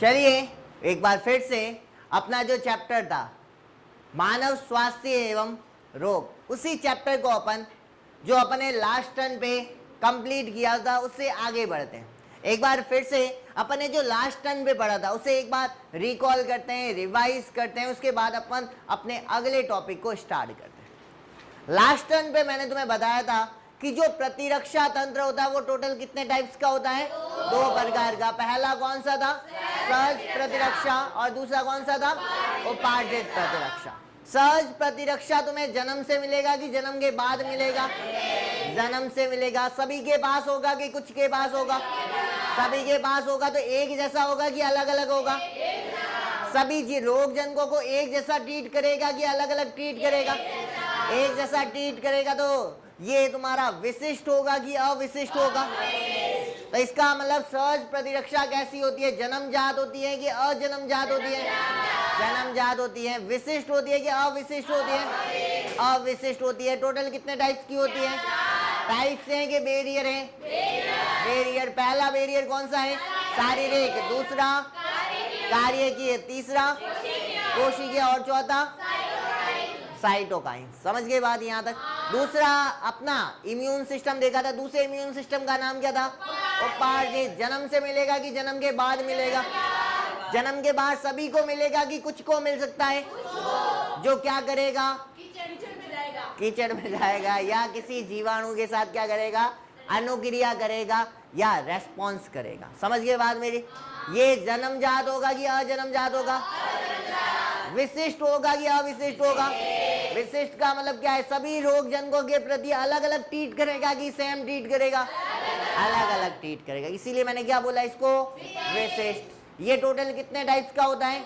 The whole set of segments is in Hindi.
चलिए एक बार फिर से अपना जो चैप्टर था मानव स्वास्थ्य एवं रोग, उसी चैप्टर को अपन जो अपने लास्ट टर्न पे कंप्लीट किया था उससे आगे बढ़ते हैं। एक बार फिर से अपन ने जो लास्ट टर्न पे पढ़ा था उसे एक बार रिकॉल करते हैं, रिवाइज करते हैं, उसके बाद अपन अपने अगले टॉपिक को स्टार्ट करते हैं। लास्ट टर्न पे मैंने तुम्हें बताया था कि जो प्रतिरक्षा तंत्र होता है वो टोटल कितने टाइप्स का होता है? दो प्रकार का। पहला कौन सा था? सहज प्रतिरक्षा, और दूसरा कौन सा था? उपार्जित प्रतिरक्षा। सहज प्रतिरक्षा तुम्हें जन्म से मिलेगा कि जन्म के बाद मिलेगा? जन्म से मिलेगा। सभी के पास होगा कि कुछ के पास होगा? सभी के पास होगा। तो एक जैसा होगा कि अलग अलग होगा? सभी रोग जनकों को एक जैसा ट्रीट करेगा कि अलग अलग ट्रीट करेगा? एक जैसा ट्रीट करेगा। तो ये तुम्हारा विशिष्ट होगा कि अविशिष्ट होगा? तो इसका मतलब सहज प्रतिरक्षा कैसी होती है? जन्मजात होती है कि अजन्मजात होती है? जन्मजात होती है। विशिष्ट होती है कि अविशिष्ट होती है? अविशिष्ट होती है। टोटल कितने टाइप्स की होती है? टाइप्स हैं कि बैरियर है? बैरियर। पहला बैरियर कौन सा है? शारीरिक। दूसरा कार्यकीय। तीसरा कोशिकीय, और चौथा साइटोकाइन। समझ गए बात यहाँ तक? दूसरा अपना इम्यून सिस्टम देखा था। दूसरे इम्यून सिस्टम का नाम क्या था? उपार्जित। जन्म से मिलेगा कि जन्म के बाद मिलेगा? जन्म के बाद सभी को मिलेगा कि कुछ को मिल सकता है? जो क्या करेगा? कीचड़ में जाएगा या किसी जीवाणु के साथ क्या करेगा? अनुक्रिया करेगा या रेस्पॉन्स करेगा। समझ गए बात मेरी? ये जन्मजात होगा कि अजन्मजात होगा? विशिष्ट होगा कि अविशिष्ट होगा? विशिष्ट का मतलब क्या है? सभी रोग जनकों के प्रति अलग अलग ट्रीट करेगा कि सेम ट्रीट करेगा? अलग अलग ट्रीट करेगा। इसीलिए मैंने क्या बोला इसको? विशिष्ट। ये टोटल कितने टाइप्स का होता है?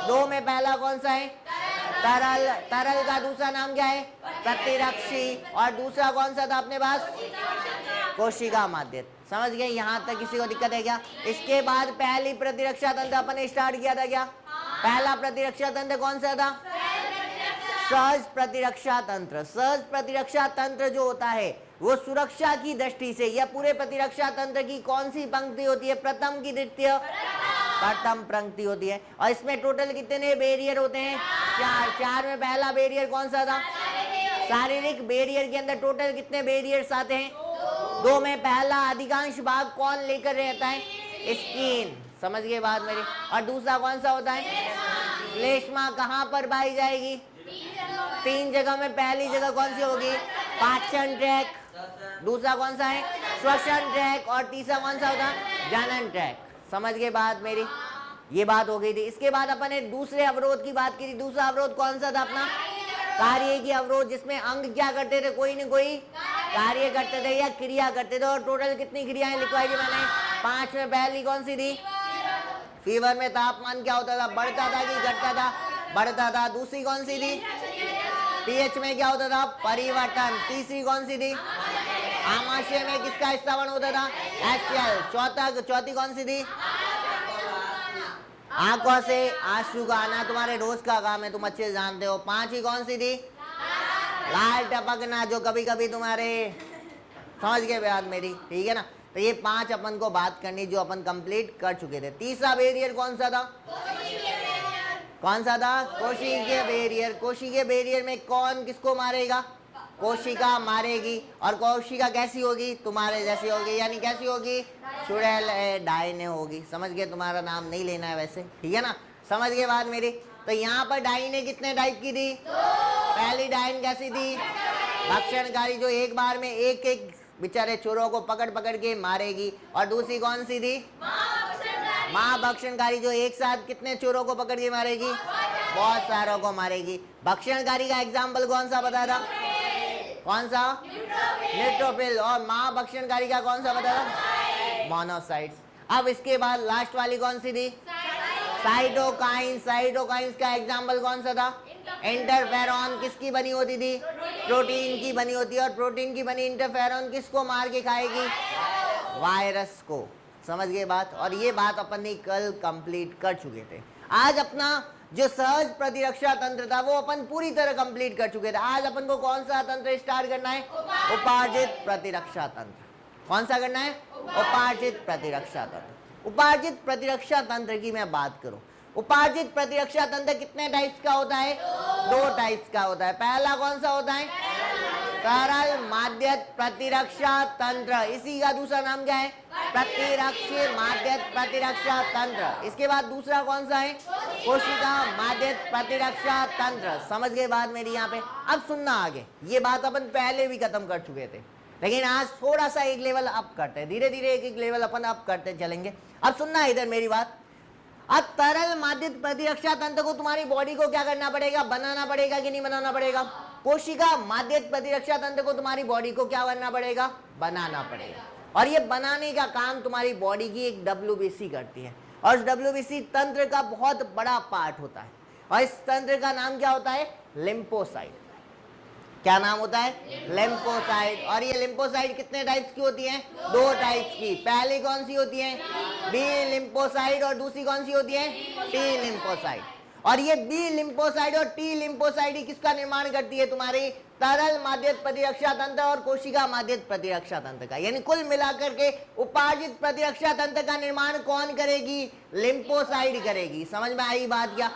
दो में पहला कौन सा है? तरल। तरल का दूसरा नाम क्या है? प्रतिरक्षी। और दूसरा कौन सा था अपने पास? कोशिका माध्यम। समझ गए? यहाँ तक किसी को दिक्कत है क्या? इसके बाद पहली प्रतिरक्षा तंत्र अपन ने स्टार्ट किया था क्या? पहला प्रतिरक्षा तंत्र कौन सा था? सहज प्रतिरक्षा तंत्र। सहज प्रतिरक्षा तंत्र जो होता है वो सुरक्षा की दृष्टि से, या पूरे प्रतिरक्षा तंत्र की कौन सी पंक्ति होती है? प्रथम की द्वितीय? प्रथम पंक्ति होती है। और इसमें टोटल कितने बैरियर होते हैं? चार। चार में पहला बैरियर कौन सा था? शारीरिक। बैरियर के अंदर टोटल कितने बैरियर्स आते हैं? दो में पहला अधिकांश भाग कौन लेकर रहता है? स्किन। समझ गए बात मेरी? और दूसरा कौन सा होता है? श्लेष्मा। कहाँ पर पाई जाएगी? तीन जगह में। पहली जगह कौन सी होगी? पाचन ट्रैक। दूसरा कौन सा है? श्वसन ट्रैक। और तीसरा कौन सा होता है? जनन ट्रैक। समझ गए बात मेरी? ये बात हो गई थी। इसके बाद अपन ने दूसरे अवरोध की बात की थी। दूसरा अवरोध कौन सा था अपना? कार्य की अवरोध, जिसमें अंग क्या करते थे? कोई न कोई कार्य करते थे या क्रिया करते थे। और टोटल कितनी क्रियाएं लिखवाई थी मैंने? 5 में पहली कौन सी थी? फीवर में तापमान क्या होता था? बढ़ता था कि घटता था? बढ़ता था। दूसरी कौन सी थी? पीएच में क्या होता था? परिवर्तन। तीसरी कौन सी थी? आमाशय में किसका स्थापन होता था? HCl। चौथी कौन सी थी? आंखों से आंसू का आना। तुम्हारे रोज का काम है, तुम अच्छे से जानते हो। पांचवी कौन सी थी? लाल टपकना, जो कभी कभी तुम्हारे, समझ गए बात मेरी? ठीक है ना? तो ये 5 अपन को बात करनी जो अपन कंप्लीट कर चुके थे। तीसरा बैरियर कौन सा था? कौन सा था? कोशिकीय बैरियर। कोशिकीय बैरियर में कौन किसको मारेगा? कोशिका मारेगी। और कोशिका कैसी होगी? तुम्हारे जैसी होगी। यानी कैसी होगी? चुड़ैल डायने होगी। समझ गए? तुम्हारा नाम नहीं लेना है वैसे, ठीक है ना? समझ गए बात मेरी? तो यहाँ पर डायने कितने टाइप की थी? पहली डायन कैसी थी? भक्षणकारी, जो एक बार में एक एक बेचारे चोरों को पकड़ पकड़ के मारेगी। और दूसरी कौन सी थी? माँ भक्षणकारी, जो एक साथ कितने चोरों को पकड़ के मारेगी? बहुत सारों को मारेगी। भक्षणकारी का एग्जाम्पल कौन सा बता था? कौन सा? न्यूट्रोफिल। और माँ भक्षणकारी का कौन सा बता था? मोनोसाइट्स। अब इसके बाद लास्ट वाली कौन सी थी? साइटोकाइन। साइटोकाइंस का एग्जाम्पल कौन सा था? इंटरफेरॉन। किसकी बनी होती थी? प्रोटीन की बनी होती है। और प्रोटीन की बनी इंटरफेरॉन किसको मार के खाएगी? वायरस को। समझ गए बात? और ये बात अपन ने कल कंप्लीट कर चुके थे। आज अपना जो सहज प्रतिरक्षा तंत्र था वो अपन पूरी तरह कंप्लीट कर चुके थे। आज अपन को कौन सा तंत्र स्टार्ट करना है? उपार्जित प्रतिरक्षा तंत्र। कौन सा करना है? उपार्जित प्रतिरक्षा तंत्र। उपार्जित प्रतिरक्षा तंत्र की मैं बात करूं, उपार्जित प्रतिरक्षा तंत्र कितने टाइप्स का होता है? दो टाइप्स का होता है। पहला कौन सा होता है? तरल माध्यक प्रतिरक्षा तंत्र। इसी का दूसरा नाम क्या है? प्रतिरक्षी माध्यक प्रतिरक्षा तंत्र। इसके बाद दूसरा कौन सा है? कोशिका माध्यक प्रतिरक्षा तंत्र। समझ गए बात मेरी यहाँ पे? अब सुनना आगे, ये बात अपन पहले भी खत्म कर चुके थे, लेकिन आज थोड़ा सा एक लेवल अप करते हैं, धीरे धीरे एक एक लेवल अपन अप करते चलेंगे। अब सुनना इधर मेरी बात। अब तरल माध्यक प्रतिरक्षा तंत्र को तुम्हारी बॉडी को क्या करना पड़ेगा? बनाना पड़ेगा कि नहीं बनाना पड़ेगा? कोशिका माध्यक प्रतिरक्षा तंत्र को तुम्हारी बॉडी को क्या करना पड़ेगा? बनाना पड़ेगा। और ये बनाने का काम तुम्हारी बॉडी की एक डब्ल्यूबीसी करती है, और इस डब्ल्यूबीसी तंत्र का बहुत बड़ा पार्ट होता है, और इस तंत्र का नाम क्या होता है? लिम्फोसाइट। क्या नाम होता है? लिम्फोसाइट। और ये लिम्फोसाइट कितने टाइप्स की होती हैं? दो टाइप्स की। पहली कौन सी होती है? बी लिम्फोसाइट, और दूसरी कौन सी होती है? T lymphocyte. और ये बी लिम्फोसाइट और टी लिम्फोसाइट ही किसका निर्माण करती है? तुम्हारी तरल माध्यक प्रतिरक्षा तंत्र और कोशिका माध्यक प्रतिरक्षा तंत्र का। यानी कुल मिलाकर के उपार्जित प्रतिरक्षा तंत्र का निर्माण कौन करेगी? लिम्फोसाइट करेगी। समझ में आई बात क्या?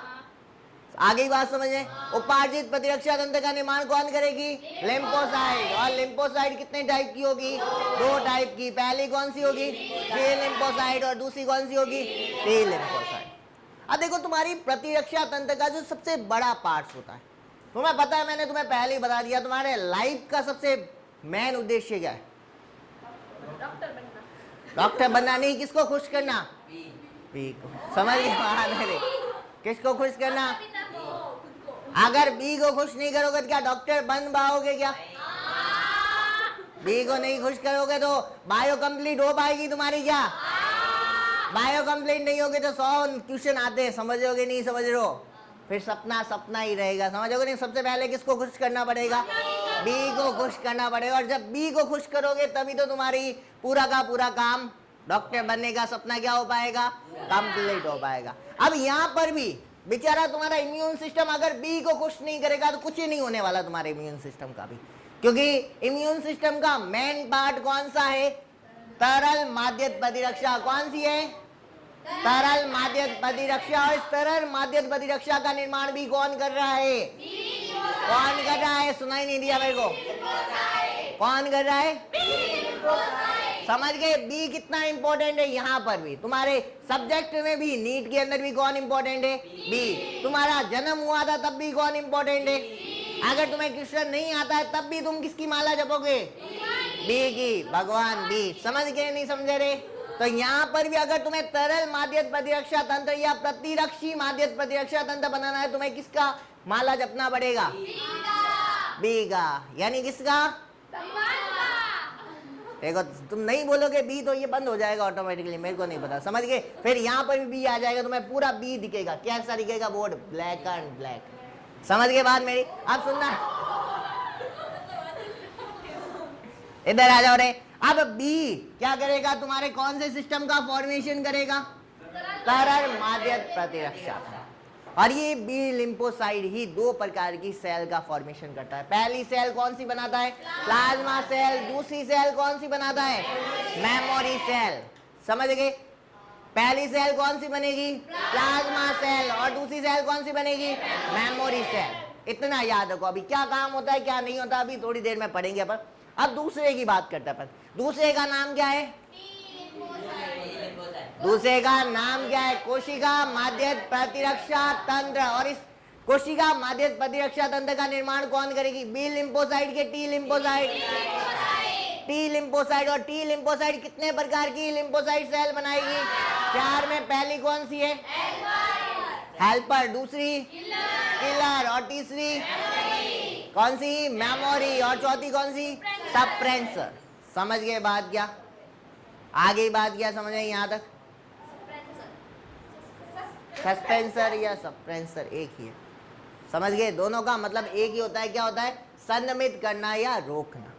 आगे बात समझे। उपार्जित प्रतिरक्षा तंत्र का निर्माण कौन करेगी? लिम्फोसाइट। और लिम्फोसाइट कितने टाइप की होगी? दो टाइप की। पहली कौन सी होगी? बी लिम्फोसाइट, और दूसरी कौन सी होगी? T lymphocyte. अब देखो, तुम्हारी प्रतिरक्षा तंत्र का जो सबसे बड़ा पार्ट होता है, तुम्हें पता है, मैंने तुम्हें पहले ही बता दिया, तुम्हारे लाइफ का सबसे मेन उद्देश्य क्या है? डॉक्टर बनना नहीं, किसको खुश करना? बी को। समझ गए? किसको खुश करना? अगर बी को खुश नहीं करोगे तो क्या डॉक्टर बन पाओगे? क्या बी को नहीं खुश करोगे तो बायो कंप्लीट हो पाएगी तुम्हारी? क्या बायो कंप्लीट नहीं होगी तो 100 ट्यूशन आते हैं, समझोगे नहीं समझ रहे हो? फिर सपना सपना ही रहेगा, समझोगे नहीं? सबसे पहले किसको खुश करना पड़ेगा? बी को खुश करना पड़ेगा। और जब बी को खुश करोगे तभी तो तुम्हारी पूरा का पूरा काम, डॉक्टर बनने का सपना क्या हो पाएगा? कंप्लीट हो पाएगा। अब यहाँ पर भी बेचारा तुम्हारा इम्यून सिस्टम अगर बी को खुश नहीं करेगा तो कुछ ही नहीं होने वाला तुम्हारे इम्यून सिस्टम का भी, क्योंकि इम्यून सिस्टम का मेन पार्ट कौन सा है? तरल माध्यक प्रतिरक्षा। कौन सी है? तरल माध्यक प्रतिरक्षा। और इस तरल माध्यक प्रतिरक्षा का निर्माण भी कौन कर रहा है? कौन कर रहा है? सुनाई नहीं दिया मेरे को। कौन कर रहा है? समझ गए? बी कितना इंपॉर्टेंट है? यहाँ पर भी तुम्हारे सब्जेक्ट में भी, नीट के अंदर भी कौन इंपॉर्टेंट है? बी। तुम्हारा जन्म हुआ था तब भी कौन इंपॉर्टेंट है? अगर तुम्हें क्वेश्चन नहीं आता है तब भी तुम किसकी माला जपोगे? बी की। भगवान बी। समझ गए नहीं समझे रे? तो यहाँ पर भी अगर तुम्हें तरल माध्यक प्रतिरक्षा तंत्र या प्रतिरक्षी माध्यक प्रतिरक्षा तंत्र बनाना है, तुम्हें किसका माला जपना पड़ेगा? बी का। यानी किसका? देखो, तुम नहीं बोलोगे बी तो ये बंद हो जाएगा ऑटोमेटिकली, मेरे को नहीं पता। समझ गए? फिर यहाँ पर भी बी आ जाएगा, तुम्हें पूरा बी दिखेगा। कैसा दिखेगा? Board black and black. समझ गए बात मेरी? अब सुनना, इधर आ जाओ रे। अब बी क्या करेगा? तुम्हारे कौन से सिस्टम का फॉर्मेशन करेगा? तरल माध्यक प्रतिरक्षा। और ये बी लिम्फोसाइट ही दो प्रकार की सेल का फॉर्मेशन करता है। पहली सेल कौन सी बनाता है? Plasma cell. दूसरी सेल कौन सी बनाता है? Memory cell. समझ गए? पहली सेल कौन सी बनेगी? Plasma cell. और दूसरी सेल कौन सी बनेगी? Memory cell. इतना याद रखो। अभी क्या काम होता है क्या नहीं होता अभी थोड़ी देर में पढ़ेंगे अपन। अब दूसरे की बात करते हैं अपन। दूसरे का नाम क्या है? दूसरे का नाम क्या है? कोशिका माध्यक प्रतिरक्षा तंत्र। और इस कोशिका माध्यक प्रतिरक्षा तंत्र का निर्माण कौन करेगी? बी लिम्फोसाइट के टी लिम्फोसाइट। T lymphocyte. और टी लिम्फोसाइट कितने प्रकार की लिम्फोसाइट सेल बनाएगी? 4 में। पहली कौन सी है? हेल्पर। दूसरी किलर। और तीसरी कौन सी? मेमोरी। और चौथी कौन सी? सप्रेंसर। समझ गए बात क्या? आगे बात क्या समझ आई यहाँ तक? सस्पेंसर या सप्रेंसर एक ही है। समझ गए? दोनों का मतलब एक ही होता है। क्या होता है? संदमित करना या रोकना।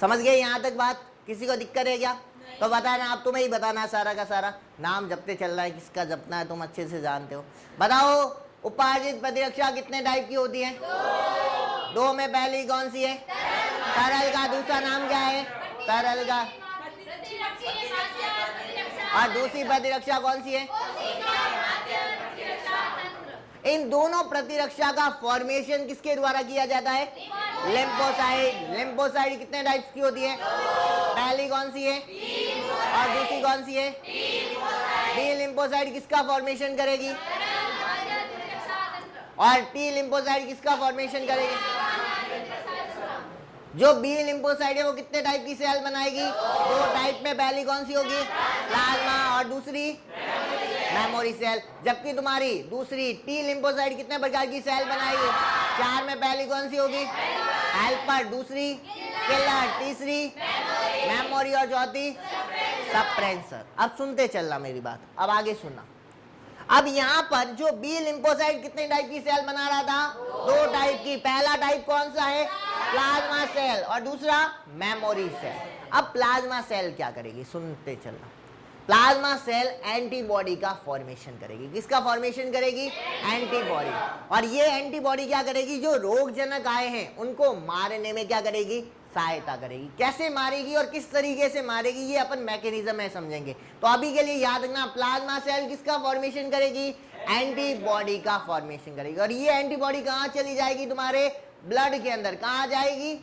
समझ गए यहाँ तक बात? किसी को दिक्कत है क्या? तो बताना, आप तुम्हें ही बताना सारा का सारा। नाम जपते चल रहा है, किसका जपना है तुम अच्छे से जानते हो। बताओ, उपार्जित प्रतिरक्षा कितने टाइप की होती है? दो में। पहली कौन सी है? तरल का। दूसरा नाम क्या है? तरल का और दूसरी प्रतिरक्षा कौन सी है? इन दोनों प्रतिरक्षा का फॉर्मेशन किसके द्वारा किया जाता है? लिम्फोसाइट। लिम्फोसाइट कितने टाइप्स की होती है? पहली कौन सी है और दूसरी कौन सी है? बी लिम्फोसाइट किसका फॉर्मेशन करेगी? और टी लिम्फोसाइट किसका फॉर्मेशन करेगी? जो बी लिम्फोसाइट है वो कितने टाइप की सेल बनाएगी? दो टाइप में। पहली कौन सी होगी? प्लाज्मा। और दूसरी मेमोरी सेल। जबकि तुम्हारी दूसरी टी लिम्फोसाइट कितने प्रकार की सेल बनाएगी? चार में। पहली कौन सी होगी? हेल्पर। दूसरी किलर। तीसरी मेमोरी और चौथी सप्रेसर। अब सुनते चलना मेरी बात, अब आगे सुनना। अब यहाँ पर जो बी लिम्फोसाइट कितने टाइप की सेल बना रहा था? दो टाइप की। पहला टाइप कौन सा है? Plasma cell. और दूसरा मेमोरी सेल। अब प्लाज्मा सेल क्या करेगी? सुनते चलना। प्लाज्मा सेल एंटीबॉडी का फॉर्मेशन करेगी। किसका फॉर्मेशन करेगी? एंटीबॉडी। और ये एंटीबॉडी क्या करेगी? जो रोगजनक आए हैं उनको मारने में क्या करेगी? सहायता करेगी। कैसे मारेगी और किस तरीके से मारेगी ये अपन मैकेनिज्म में समझेंगे। तो अभी के लिए याद रखना, प्लाज्मा सेल किसका फॉर्मेशन करेगी? एंटीबॉडी का फॉर्मेशन करेगी। और ये एंटीबॉडी कहाँ चली जाएगी? तुम्हारे ब्लड के अंदर। कहाँ जाएगी?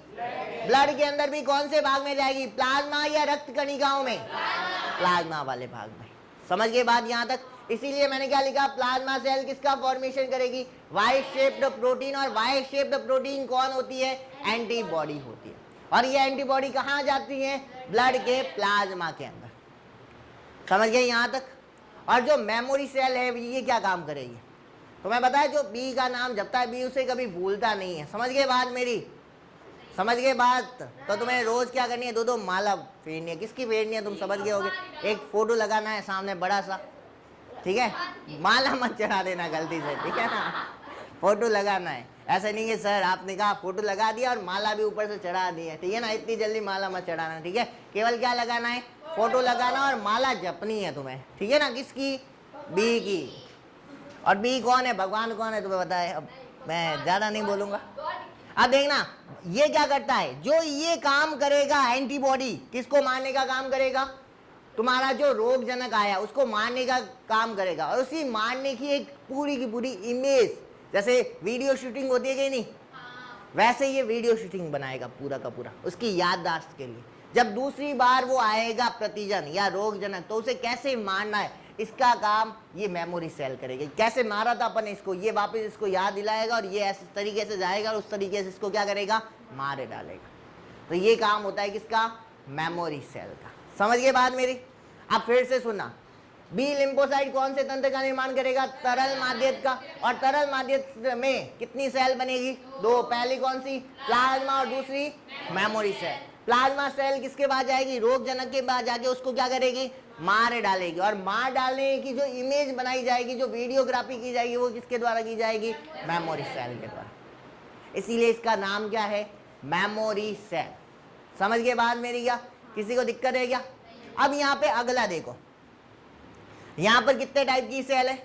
ब्लड के अंदर भी कौन से भाग में जाएगी? प्लाज्मा या रक्त कणिकाओं में? प्लाज्मा वाले भाग में। समझ गए बात यहाँ तक? इसीलिए मैंने क्या लिखा? प्लाज्मा सेल किसका फॉर्मेशन करेगी? Y shaped protein. और वाई शेप्ड प्रोटीन कौन होती है? एंटीबॉडी होती है। और ये एंटीबॉडी कहाँ जाती है? ब्लड के प्लाज्मा के अंदर। समझ गए यहाँ तक? और जो मेमोरी सेल है ये क्या काम करेगी? तुम्हें पता है जो बी का नाम जपता है, बी उसे कभी भूलता नहीं है। समझ गए बात मेरी? समझ गए बात? तो तुम्हें रोज क्या करनी है? दो दो माला फेरनी है। किसकी फेरनी है? तुम समझ गए होगे। एक फोटो लगाना है सामने बड़ा सा, ठीक है? माला मत चढ़ा देना गलती से, ठीक है ना? फोटो लगाना है। ऐसा नहीं है सर आपने कहा फोटो लगा दिया और माला भी ऊपर से चढ़ा दी है, ठीक है ना? इतनी जल्दी माला मत चढ़ाना, ठीक है? केवल क्या लगाना है? फोटो लगाना और माला जपनी है तुम्हें, ठीक है ना? किसकी? बी की। और बी कौन है? भगवान कौन है तुम्हें पता है? अब मैं ज्यादा नहीं बोलूंगा। अब देखना ये क्या करता है? जो ये काम करेगा एंटीबॉडी, किसको मारने का काम करेगा? तुम्हारा जो रोगजनक आया उसको मारने का काम करेगा। और उसी मारने की एक पूरी की पूरी इमेज, जैसे वीडियो शूटिंग होती है कि नहीं, वैसे ये वीडियो शूटिंग बनाएगा पूरा का पूरा उसकी याददाश्त के लिए। जब दूसरी बार वो आएगा प्रतिजन या रोगजनक, तो उसे कैसे मारना है इसका काम ये मेमोरी सेल करेगी। कैसे मारा था अपन इसको, ये वापस इसको याद दिलाएगा और ये ऐसे तरीके से जाएगा और उस तरीके से इसको क्या करेगा? मारे डालेगा। तो ये काम होता है किसका? मेमोरी सेल का। समझ गए बात मेरी? अब फिर से सुनना। बी लिम्फोसाइट कौन से तंत्र का निर्माण करेगा? तरल माध्यम का। और तरल माध्यम में कितनी सेल बनेगी? दो। पहली कौन सी? प्लाज्मा। और दूसरी मेमोरी सेल। प्लाज्मा सेल किसके बाद जाएगी? रोगजनक के बाद जाके उसको क्या करेगी? मार डालेगी। और मार डालने की जो इमेज बनाई जाएगी, जो वीडियोग्राफी की जाएगी, वो किसके द्वारा की जाएगी? मेमोरी सेल के द्वारा। इसीलिए इसका नाम क्या है? Memory cell. समझ गए बात मेरी? क्या किसी को दिक्कत है क्या? अब यहाँ पे अगला देखो, यहाँ पर कितने टाइप की सेल है?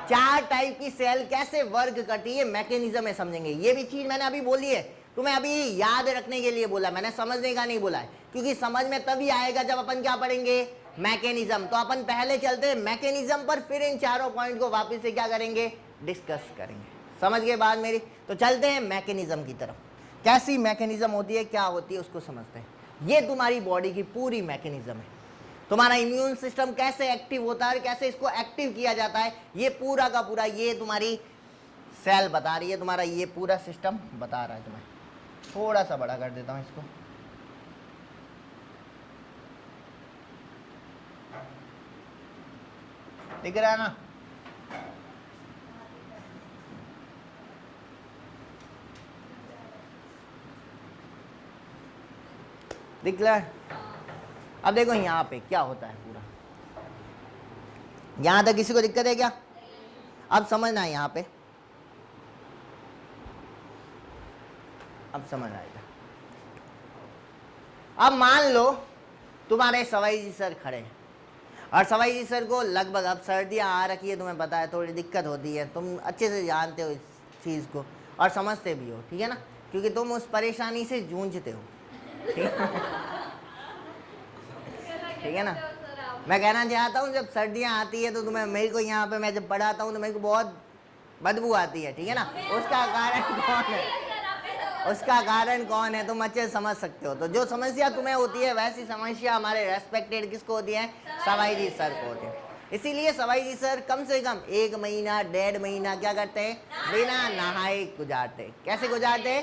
चार टाइप की सेल कैसे वर्क करती है मैकेनिज्म में समझेंगे। ये भी चीज मैंने अभी बोली है, तुम्हें अभी याद रखने के लिए बोला, मैंने समझने का नहीं बोला है, क्योंकि समझ में तभी आएगा जब अपन क्या पढ़ेंगे? मैकेनिज्म। तो अपन पहले चलते हैं मैकेनिज्म पर, फिर इन चारों पॉइंट को वापस से क्या करेंगे? डिस्कस करेंगे। समझ गए बात मेरी? तो चलते हैं मैकेनिज्म की तरफ। कैसी मैकेनिज्म होती है, क्या होती है, उसको समझते हैं। ये तुम्हारी बॉडी की पूरी मैकेनिज्म है। तुम्हारा इम्यून सिस्टम कैसे एक्टिव होता है, कैसे इसको एक्टिव किया जाता है, ये पूरा का पूरा ये तुम्हारी सेल बता रही है। तुम्हारा ये पूरा सिस्टम बता रहा है तुम्हें। थोड़ा सा बड़ा कर देता हूं इसको। दिख रहा है ना? दिख रहा है? अब देखो यहाँ पे क्या होता है पूरा। यहां तक किसी को दिक्कत है क्या? अब समझना है यहाँ पे, अब समझ आएगा। अब मान लो तुम्हारे सवाई जी सर खड़े हैं और सवाई जी सर को लगभग, अब सर्दियाँ आ रखी है, तुम्हें पता है थोड़ी दिक्कत होती है, तुम अच्छे से जानते हो इस चीज़ को और समझते भी हो, ठीक है ना? क्योंकि तुम उस परेशानी से जूझते हो, ठीक है ना? मैं कहना चाहता हूँ जब सर्दियाँ आती है तो तुम्हें, मेरे को यहाँ पे मैं जब पढ़ाता हूँ तो मेरे को बहुत बदबू आती है, ठीक है ना। उसका कारण कौन है, उसका कारण कौन है तुम अच्छे समझ सकते हो। तो जो समस्या तुम्हें होती है वैसी समस्या हमारे रेस्पेक्टेड किसको होती है, सवाई जी सर को होती है। इसीलिए सवाई जी सर कम से कम 1 महीना 1.5 महीना क्या करते हैं, बिना नहाए गुजारते। कैसे गुजारते,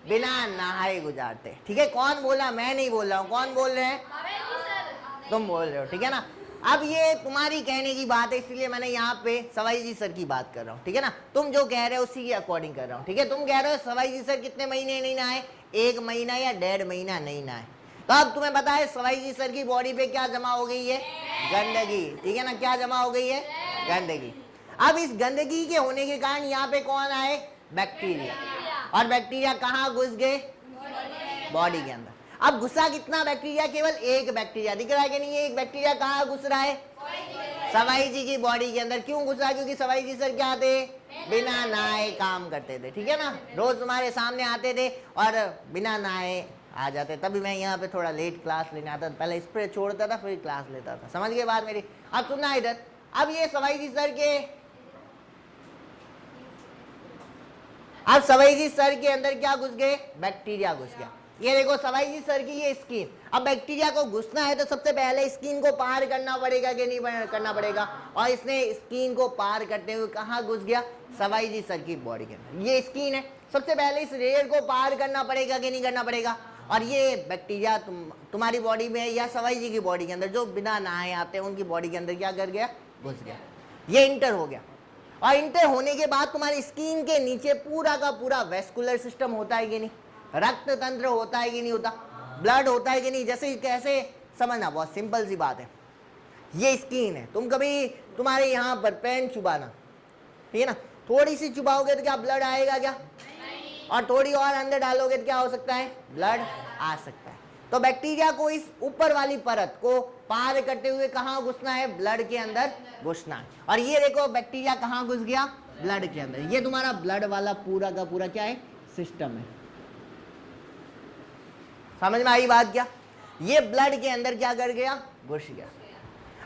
बिना नहाए गुजारते, ठीक है। कौन बोला, मैं नहीं बोल रहा हूँ, कौन बोल रहे हैं, तुम बोल रहे हो, ठीक है ना। अब ये तुम्हारी कहने की बात है, इसलिए मैंने यहाँ पे सवाई जी सर की बात कर रहा हूँ, ठीक है ना। तुम जो कह रहे हो उसी के अकॉर्डिंग कर रहा हूँ, ठीक है। तुम कह रहे हो सवाई जी सर कितने महीने नहीं नहाए, 1 महीना या 1.5 महीना नहीं नहाए। तो अब तुम्हें पता है सवाई जी सर की बॉडी पे क्या जमा हो गई है, गंदगी, ठीक है ना। क्या जमा हो गई है, गंदगी। अब इस गंदगी के होने के कारण यहाँ पे कौन आए, बैक्टीरिया। और बैक्टीरिया कहाँ घुस गए, बॉडी के अंदर। अब घुसा कितना बैक्टीरिया, केवल एक बैक्टीरिया, दिख रहा है कि नहीं, एक बैक्टीरिया कहाँ घुस रहा है, सवाई जी की बॉडी के अंदर। क्यों घुसा, क्योंकि सवाई जी सर क्या थे, बिना नहाए काम करते थे, ठीक है ना। रोज तुम्हारे सामने आते थे और बिना नहाए आ जाते। तभी मैं यहाँ पे थोड़ा लेट क्लास लेने आता था, पहले स्प्रे छोड़ता था फिर क्लास लेता था, समझ गए बात मेरी। अब सुनना इधर, अब ये सवाई जी सर के, अब सवाई जी सर के अंदर क्या घुस गए, बैक्टीरिया घुस गया। ये देखो सवाई जी सर की ये स्किन, अब बैक्टीरिया को घुसना है तो सबसे पहले स्किन को पार करना पड़ेगा कि नहीं करना पड़ेगा। और इसने स्किन को पार करते हुए कहाँ घुस गया, सवाई जी सर की बॉडी के अंदर। ये स्किन है, सबसे पहले इस लेयर को पार करना पड़ेगा कि नहीं करना पड़ेगा। और ये बैक्टीरिया तुम्हारी बॉडी में या सवाई जी की बॉडी के अंदर, जो बिना नहाए आते हैं उनकी बॉडी के अंदर क्या कर गया, घुस गया, ये इंटर हो गया। और इंटर होने के बाद तुम्हारी स्किन के नीचे पूरा का पूरा वेस्कुलर सिस्टम होता है कि नहीं, रक्त तंत्र होता है कि नहीं होता, ब्लड होता है कि नहीं। जैसे कैसे समझना, बहुत सिंपल सी बात है। ये स्किन है, तुम कभी तुम्हारे यहाँ पर पेन चुबाना, ठीक है ना, थोड़ी सी चुबाओगे तो क्या ब्लड आएगा क्या, और थोड़ी और अंदर डालोगे तो क्या हो सकता है, ब्लड आ सकता है। तो बैक्टीरिया को इस ऊपर वाली परत को पार करते हुए कहाँ घुसना है, ब्लड के अंदर घुसना है। और ये देखो बैक्टीरिया कहाँ घुस गया, ब्लड के अंदर। ये तुम्हारा ब्लड वाला पूरा का पूरा क्या है, सिस्टम है। समझ में आई बात क्या, ये ब्लड के अंदर क्या कर गया, घुस गया।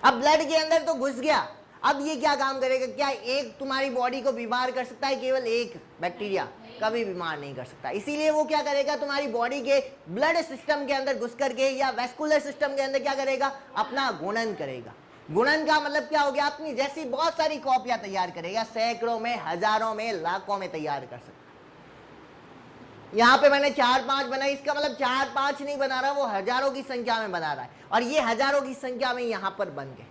अब ब्लड के अंदर तो घुस गया, अब ये क्या काम करेगा, क्या एक तुम्हारी बॉडी को बीमार कर सकता है, केवल एक बैक्टीरिया कभी बीमार नहीं कर सकता। इसीलिए वो क्या करेगा, तुम्हारी बॉडी के ब्लड सिस्टम के अंदर घुस करके या वेस्कुलर सिस्टम के अंदर क्या करेगा, अपना गुणन करेगा। गुणन का मतलब क्या हो गया, अपनी जैसी बहुत सारी कॉपियां तैयार करेगा, सैकड़ों में, हजारों में, लाखों में तैयार कर सकता। यहाँ पे मैंने 4-5 बनाई, इसका मतलब 4-5 नहीं बना रहा, वो हजारों की संख्या में बना रहा है। और ये हजारों की संख्या में यहाँ पर बन गए।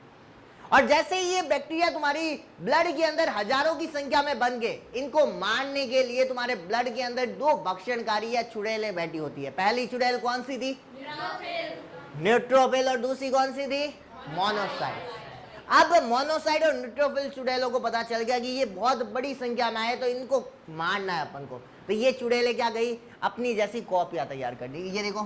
और जैसे ही ये बैक्टीरिया तुम्हारी ब्लड के अंदर हजारों की संख्या में बन गए, इनको मारने के लिए तुम्हारे ब्लड के अंदर 2 भक्षणकारी या चुड़ैलें बैठी होती है। पहली चुड़ैल कौन सी थी, न्यूट्रोफिल, और दूसरी कौन सी थी, मोनोसाइट। अब मोनोसाइट और न्यूट्रोफिल चुड़ैलों को पता चल गया कि ये बहुत बड़ी संख्या में आए तो इनको मारना है अपन को। तो ये चुड़ैलें क्या गई, अपनी जैसी कॉपियां तैयार कर दी। ये देखो,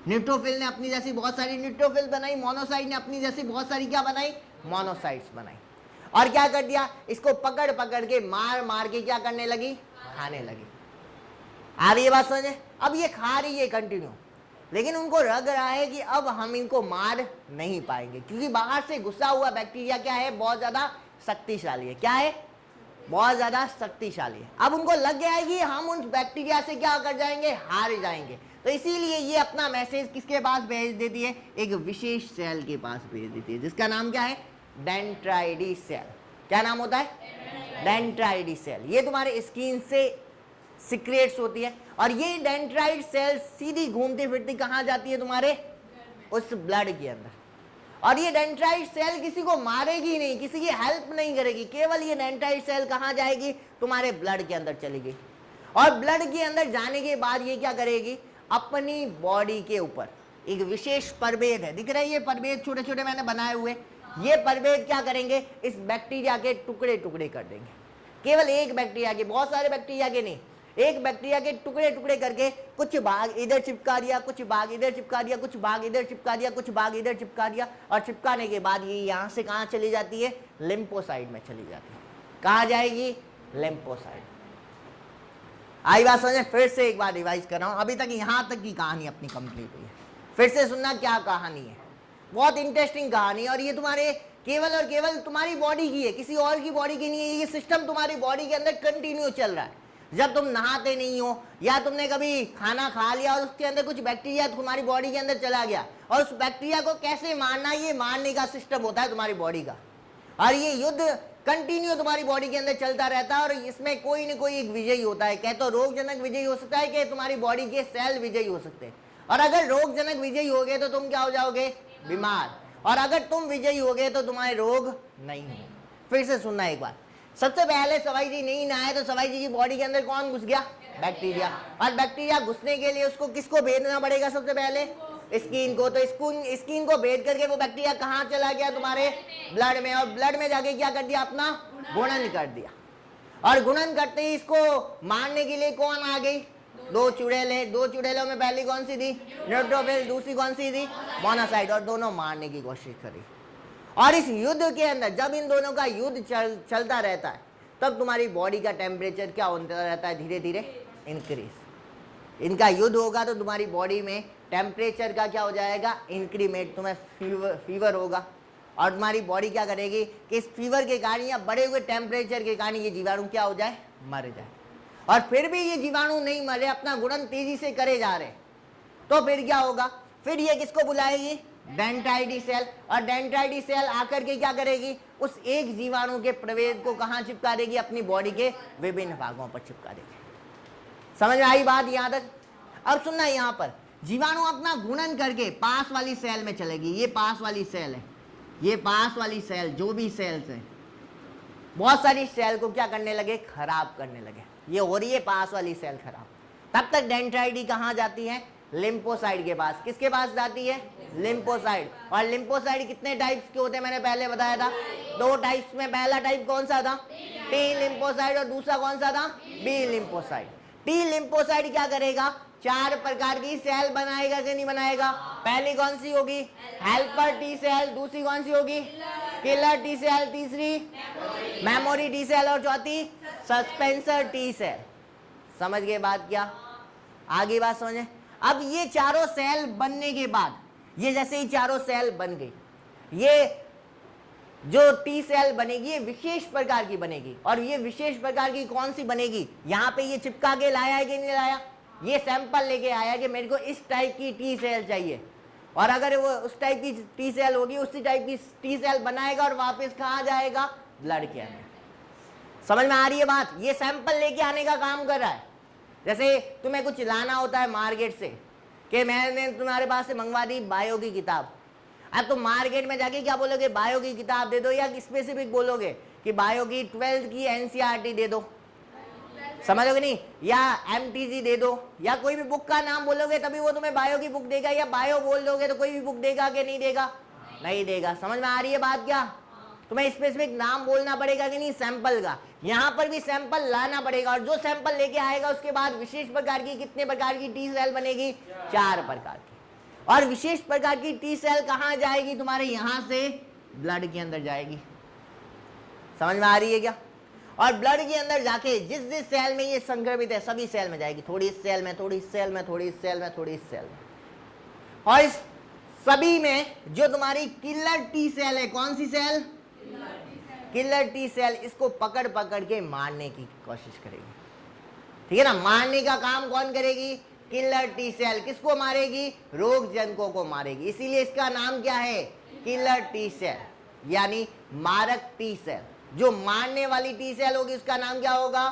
न्यूट्रोफिल ने अपनी जैसी बहुत सारी न्यूट्रोफिल बनाई, मोनोसाइट ने अपनी जैसी बहुत सारी क्या बनाई, मोनोसाइट्स बनाई। और क्या कर दिया, इसको पकड़ पकड़ के मार मार के क्या करने लगी, खाने लगी। आ रही है बात समझे। अब ये खा रही है कंटिन्यू, लेकिन उनको लग रहा है कि अब हम इनको मार नहीं पाएंगे, क्योंकि बाहर से घुसा हुआ बैक्टीरिया क्या है, बहुत ज्यादा शक्तिशाली है। क्या है, बहुत ज्यादा शक्तिशाली है। अब उनको लग गया है कि हम उन बैक्टीरिया से क्या कर जाएंगे, हार जाएंगे। तो इसीलिए ये अपना मैसेज किसके पास भेज देती है, एक विशेष सेल के पास भेज देती है, जिसका नाम क्या है, डेंड्राइडी सेल। क्या नाम होता है, डेंड्राइडी सेल। ये तुम्हारे स्किन से सिक्रेट्स होती है। और ये डेंड्राइड सेल सीधी घूमती फिरती कहाँ जाती है, तुम्हारे उस ब्लड के अंदर। और ये डेंड्राइड सेल किसी को मारेगी नहीं, किसी की हेल्प नहीं करेगी, केवल ये डेंड्राइड सेल कहाँ जाएगी, तुम्हारे ब्लड के अंदर चलेगी। और ब्लड के अंदर जाने के बाद ये क्या करेगी, अपनी बॉडी के ऊपर एक विशेष प्रभेद है, दिख रहा है ये प्रभेद छोटे छोटे मैंने बनाए हुए, ये प्रभेद क्या करेंगे, इस बैक्टीरिया के टुकड़े टुकड़े कर देंगे। केवल एक बैक्टीरिया के, बहुत सारे बैक्टीरिया के नहीं, एक बैक्टीरिया के टुकड़े टुकड़े करके कुछ भाग इधर चिपका दिया, कुछ भाग इधर चिपका दिया, कुछ भाग इधर चिपका दिया, कुछ भाग इधर चिपका दिया। और चिपकाने के बाद ये यहाँ से कहाँ चली जाती है, लिम्फोसाइट में चली जाती है। कहाँ जाएगी, लिम्फोसाइट। आई बात समझे। फिर से एक बार रिवाइज कर रहा हूँ, अभी तक यहाँ तक की कहानी अपनी कंप्लीट हुई है। फिर से सुनना क्या कहानी है। बहुत इंटरेस्टिंग कहानी है, और ये तुम्हारे केवल और केवल तुम्हारी बॉडी की है, किसी और की बॉडी की नहीं है। ये सिस्टम तुम्हारी बॉडी के अंदर कंटिन्यू चल रहा है। जब तुम नहाते नहीं हो या तुमने कभी खाना खा लिया और उसके अंदर कुछ बैक्टीरिया तुम्हारी बॉडी के अंदर चला गया, और उस बैक्टीरिया को कैसे मारना, ये मारने का सिस्टम होता है तुम्हारी बॉडी का। और ये युद्ध कंटिन्यू तुम्हारी बॉडी के अंदर चलता रहता है, और इसमें कोई न कोई एक विजयी होता है। क्या तो रोगजनक विजयी हो सकता है कि तुम्हारी बॉडी के सेल विजयी हो सकते हैं। और अगर रोगजनक विजयी हो गए तो तुम क्या हो जाओगे? बीमार। और अगर तुम विजयी हो गए तो तुम्हारे रोग नहीं होंगे। फिर से सुनना एक बार। सबसे पहले सवाई जी नहीं नहाए तो सवाई जी की बॉडी के अंदर कौन घुस गया? बैक्टीरिया। और बैक्टीरिया घुसने के लिए उसको किसको भेदना पड़ेगा? सबसे पहले स्किन को। तो स्किन को भेद करके वो बैक्टीरिया कहाँ चला गया? तुम्हारे ब्लड में। और ब्लड में जाके क्या कर दिया? अपना गुणन कर दिया। और गुणन करते ही इसको मारने के लिए कौन आ गई? दो चुड़ैले। दो चुड़ैलों में पहली कौन सी थी? न्यूट्रोफिल। दूसरी कौन सी थी? मोनोसाइट। और दोनों मारने की कोशिश करी। और इस युद्ध के अंदर जब इन दोनों का युद्ध चलता रहता है, तब तुम्हारी बॉडी का टेम्परेचर क्या होता रहता है? धीरे धीरे इंक्रीज। इनका युद्ध होगा तो तुम्हारी बॉडी में टेम्परेचर का क्या हो जाएगा? इंक्रीमेंट। तुम्हें फीवर होगा, और तुम्हारी बॉडी क्या करेगी कि इस फीवर के कारण या बढ़े हुए टेम्परेचर के कारण ये जीवाणु क्या हो जाए? मर जाए। और फिर भी ये जीवाणु नहीं मरे, अपना गुणन तेजी से करे जा रहे, तो फिर क्या होगा? फिर ये किसको बुलाएगी? डेंड्राइटिस सेल। और डेंड्राइटिस सेल आकर के क्या करेगी? उस एक जीवाणु के प्रवेद को कहाँ चिपका देगी? अपनी बॉडी के विभिन्न भागों पर चिपका देगी। समझ में आई बात यहां तक? अब सुनना, यहां पर जीवाणु अपना गुणन करके पास वाली सेल में चलेगी। ये पास वाली सेल है, ये पास वाली सेल, जो भी सेल्स है, बहुत सारी सेल को क्या करने लगे? खराब करने लगे। ये हो रही है पास वाली सेल खराब। तब तक डेंड्राइटी कहाँ जाती है? लिम्फोसाइट के पास। किसके पास जाती है? लिम्फोसाइट। और लिम्फोसाइट कितने टाइप्स के होते हैं? मैंने पहले बताया था, दो टाइप्स में। पहला टाइप कौन सा था? T lymphocyte. और दूसरा कौन सा था? B lymphocyte. टी लिम्फोसाइट क्या करेगा? 4 प्रकार की सेल बनाएगा कि नहीं बनाएगा? पहली कौन सी होगी? Helper T cell. दूसरी कौन सी होगी? Killer T cell. तीसरी मेमोरी टी सेल। और चौथी सस्पेंसर टी सेल। समझ गए बात? क्या आगे बात समझे? अब ये चारों सेल बनने के बाद, ये जैसे ही चारों सेल बन गई, ये जो टी सेल बनेगी ये विशेष प्रकार की बनेगी। और ये विशेष प्रकार की कौन सी बनेगी? यहाँ पे ये चिपका के लाया है कि नहीं लाया? ये सैंपल लेके आया कि मेरे को इस टाइप की टी सेल चाहिए, और अगर वो उस टाइप की टी सेल होगी, उसी टाइप की टी सेल बनाएगा और वापस कहाँ जाएगा? ब्लड के अंदर। समझ में आ रही है बात? ये सैंपल लेके आने का काम कर रहा है। जैसे तुम्हें कुछ लाना होता है मार्केट से, कि मैंने तुम्हारे पास से मंगवा दी बायो की किताब। अब तुम मार्केट में जाके क्या बोलोगे? बायो की किताब दे दो, या स्पेसिफिक बोलोगे कि बायो की 12th की एनसीईआरटी दे दो? समझोगे नहीं? या एमटीजी दे दो, या कोई भी बुक का नाम बोलोगे तभी वो तुम्हें बायो की बुक देगा। या बायो बोल दोगे तो कोई भी बुक देगा कि नहीं देगा? नहीं देगा। समझ में आ रही है बात? क्या तुम्हें स्पेसिफिक नाम बोलना पड़ेगा कि नहीं सैंपल का? यहाँ पर भी सैंपल लाना पड़ेगा, और जो सैंपल लेके आएगा उसके बाद विशेष प्रकार की कितने प्रकार की टी सेल बनेगी? 4 प्रकार की। और विशेष प्रकार की टी सेल कहाँ जाएगी? तुम्हारे यहाँ से ब्लड के अंदर जाएगी। समझ में आ रही है क्या? और ब्लड के अंदर जाके जिस जिस सेल में ये संक्रमित है सभी सेल में जाएगी। थोड़ी इस सेल में, थोड़ी इस सेल में, थोड़ी इस सेल में, थोड़ी इस सेल में। और इस सभी में जो तुम्हारी किलर टी सेल है, कौन सी सेल? किलर टी सेल, इसको पकड़ पकड़ के मारने की कोशिश करेगी। ठीक है ना? मारने का काम कौन करेगी? Killer T cell. किसको मारेगी? रोगजनकों को मारेगी। इसीलिए इसका नाम क्या है? किलर टी सेल, यानी मारक टी सेल। जो मारने वाली टी सेल होगी उसका नाम क्या होगा?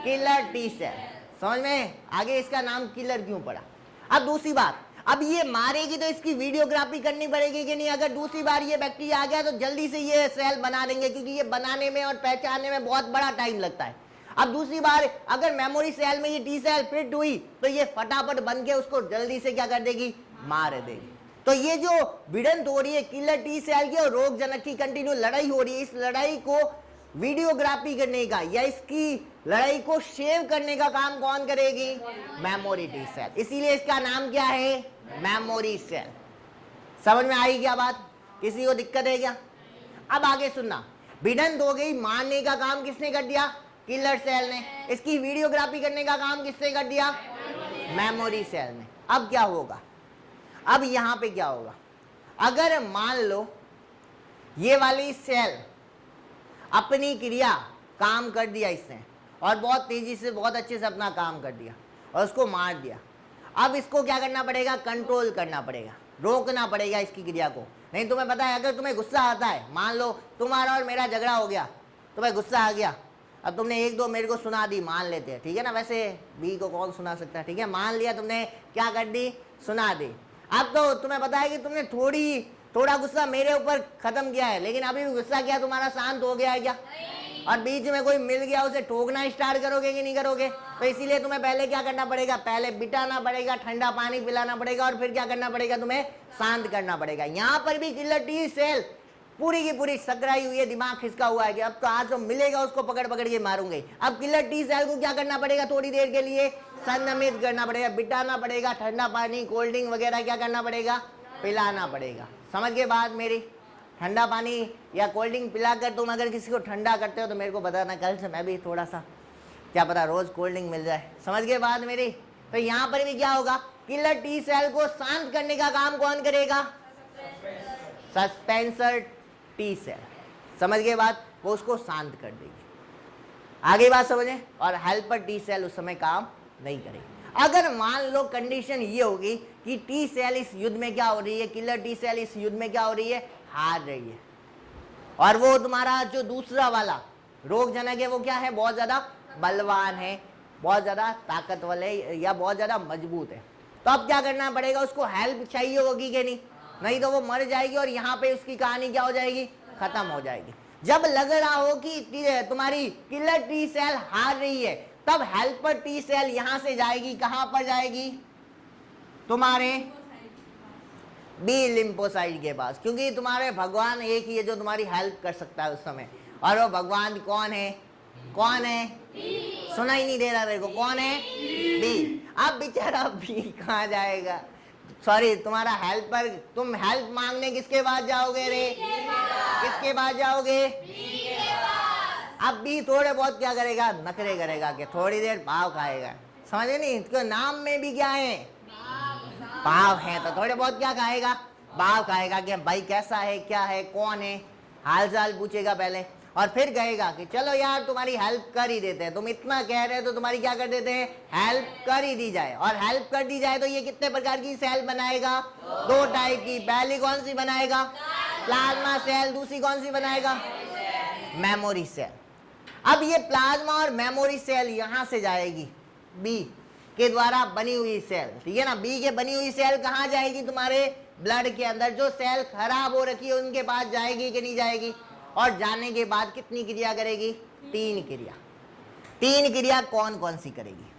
Killer T cell. समझ में? आगे इसका नाम किलर क्यों पड़ा? अब दूसरी बात, अब ये मारेगी तो इसकी वीडियोग्राफी करनी पड़ेगी कि नहीं? अगर दूसरी बार ये बैक्टीरिया आ गया तो जल्दी से ये सेल बना देंगे, क्योंकि ये बनाने में और पहचानने में बहुत बड़ा टाइम लगता है। अब दूसरी बार अगर मेमोरी सेल में ये टी सेल फिट हुई तो ये फटाफट बन के उसको जल्दी से क्या कर देगी? मार देगी। तो ये जो भिड़ंत हो रही है किलर टी सेल की और रोगजनक की कंटिन्यू लड़ाई हो रही है, इस लड़ाई को वीडियोग्राफी करने का या इसकी लड़ाई को सेव करने का काम कौन करेगी? Memory T cell. इसीलिए इसका नाम क्या है? Memory cell. समझ में आई क्या बात? किसी को दिक्कत है क्या? अब आगे सुनना। भिड़ंत हो गई, मारने का काम किसने कर दिया? किलर सेल ने। इसकी वीडियोग्राफी करने का काम किसने कर दिया? मेमोरी सेल ने। अब क्या होगा? अब यहां पे क्या होगा? अगर मान लो ये वाली सेल अपनी क्रिया काम कर दिया इसने और बहुत तेजी से बहुत अच्छे से अपना काम कर दिया और उसको मार दिया, अब इसको क्या करना पड़ेगा, कंट्रोल करना पड़ेगा, रोकना पड़ेगा इसकी क्रिया को। नहीं तुम्हें पता है, अगर तुम्हें गुस्सा आता है, मान लो तुम्हारा और मेरा झगड़ा हो गया, तुम्हें गुस्सा आ गया, अब तुमने एक दो मेरे को सुना दी, मान लेते हैं, ठीक है ना, वैसे बी को कौन सुना सकता है, ठीक है, मान लिया तुमने, क्या कर दी, सुना दी। अब तो तुम्हें पता है कि तुमने थोड़ा गुस्सा मेरे ऊपर खत्म किया है, लेकिन अभी भी गुस्सा क्या तुम्हारा शांत हो गया है क्या? और बीच में कोई मिल गया उसे ठोकना स्टार्ट करोगे कि नहीं करोगे? तो इसीलिए तुम्हें पहले क्या करना पड़ेगा, पहले बिठाना पड़ेगा, ठंडा पानी पिलाना पड़ेगा और फिर क्या करना पड़ेगा, तुम्हें शांत करना पड़ेगा। यहाँ पर भी किलर टी सेल पूरी की पूरी सकराई हुई है, दिमाग खिसका हुआ है कि अब तो आज जो मिलेगा उसको पकड़ पकड़ के मारूंगे। अब किलर टी सेल को क्या करना पड़ेगा, थोड़ी देर के लिए संयमित करना पड़ेगा, बिठाना पड़ेगा, ठंडा पानी कोल्ड ड्रिंक वगैरह क्या करना पड़ेगा, पिलाना पड़ेगा। समझ के बाद मेरी, ठंडा पानी या कोल्ड ड्रिंक पिलाकर तुम अगर किसी को ठंडा करते हो तो मेरे को बताना, कल से मैं भी थोड़ा सा, क्या पता रोज कोल्ड ड्रिंक मिल जाए। समझ के बाद मेरी, तो यहाँ पर भी क्या होगा, किलर टी सेल को शांत करने का काम कौन करेगा, सस्पेंसर टी सेल। समझ के बाद वो उसको शांत कर देगी। आगे बात समझे? और हेल्पर टी सेल उस समय काम नहीं करेगी। अगर मान लो कंडीशन ये होगी कि टी सेल इस युद्ध में क्या हो रही है, किलर टी सेल इस युद्ध में क्या हो रही है, हार रही है, और वो तुम्हारा जो दूसरा वाला रोगजनक है वो क्या है, बहुत ज्यादा बलवान है, बहुत ज्यादा ताकतवर है या बहुत ज्यादा मजबूत है, तो अब क्या करना पड़ेगा, उसको हेल्प चाहिए होगी कि नहीं? नहीं तो वो मर जाएगी और यहाँ पे उसकी कहानी क्या हो जाएगी, खत्म हो जाएगी। जब लग रहा हो कि तुम्हारी किलर टी सेल हार रही है, तब हेल्पर टी सेल यहां से जाएगी, कहां पर जाएगी, तुम्हारे बी लिम्फोसाइट के पास, क्योंकि तुम्हारे भगवान एक ही है जो तुम्हारी हेल्प कर सकता है उस समय, और वो भगवान कौन है, कौन है, सुना ही नहीं दे रहा मेरे को, कौन है, बी। अब बेचारा बी कहाँ जाएगा, सॉरी तुम्हारा हेल्पर, तुम हेल्प मांगने किसके पास जाओगे रे, किसके पास जाओगे, अब भी थोड़े बहुत क्या करेगा, नखरे करेगा कि थोड़ी देर भाव खाएगा। समझे नहीं, इसके नाम में भी क्या है, भाव है, तो थोड़े बहुत क्या खाएगा, भाव खाएगा कि भाई कैसा है, क्या है, कौन है, हाल चाल पूछेगा पहले, और फिर कहेगा कि चलो यार तुम्हारी हेल्प कर ही देते हैं, तुम इतना कह रहे हो तो तुम्हारी क्या कर देते हैं, हेल्प कर ही दी जाए। और हेल्प कर दी जाए तो ये कितने प्रकार की सेल बनाएगा, दो टाइप की। पहली कौन सी बनाएगा, प्लाज्मा सेल, दूसरी कौन सी बनाएगा, मेमोरी सेल। अब ये प्लाज्मा और मेमोरी सेल यहां से जाएगी बी के द्वारा बनी हुई सेल, ठीक है ना, बी के बनी हुई सेल कहां जाएगी, तुम्हारे ब्लड के अंदर जो सेल खराब हो रखी है उनके पास जाएगी कि नहीं जाएगी, और जाने के बाद कितनी क्रिया करेगी, तीन क्रिया। तीन क्रिया कौन कौन सी करेगी,